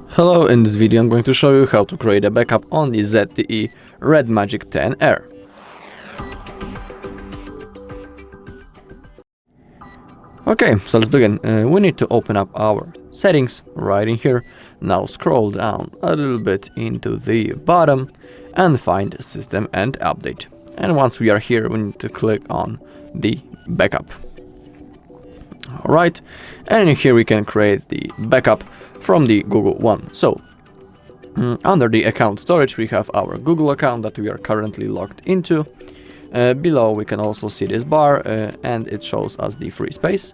Hello, in this video I'm going to show you how to create a backup on the ZTE RedMagic 10R. Okay, so let's begin. We need to open up our settings right in here. Now scroll down a little bit into the bottom and find System and Update. And once we are here, we need to click on the backup. Alright, and in here we can create the backup from the Google one. So, under the account storage we have our Google account that we are currently logged into. Below we can also see this bar and it shows us the free space.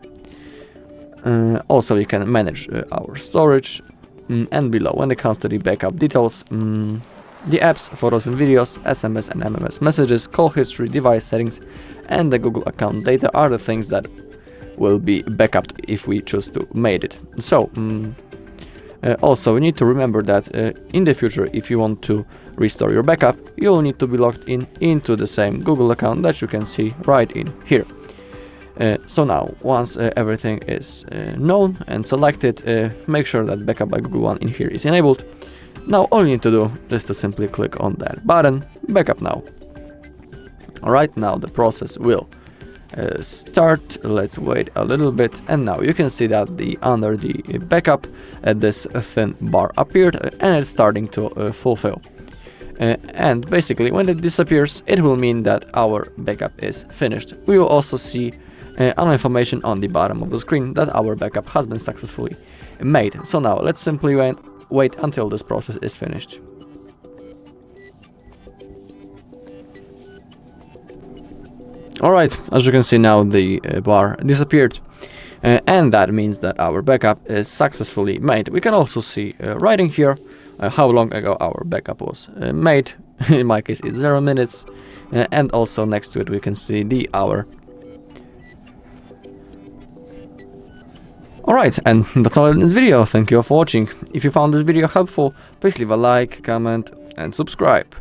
Also we can manage our storage. And below, when it comes to the backup details, the apps, photos and videos, SMS and MMS messages, call history, device settings and the Google account data are the things that will be backed if we choose to make it. So also we need to remember that in the future, if you want to restore your backup, you'll need to be logged into the same Google account that you can see right in here. So now, once everything is known and selected, make sure that backup by Google One in here is enabled. Now all you need to do is to simply click on that button, backup now. Alright, now the process will start. Let's wait a little bit, and now you can see that under the backup this thin bar appeared and it's starting to fulfill. And basically when it disappears, it will mean that our backup is finished. We will also see an information on the bottom of the screen that our backup has been successfully made. So now let's simply wait until this process is finished. Alright, as you can see now the bar disappeared, and that means that our backup is successfully made. We can also see right in here how long ago our backup was made. In my case it's 0 minutes, and also next to it we can see the hour. Alright, and that's all in this video. Thank you all for watching. If you found this video helpful, please leave a like, comment and subscribe.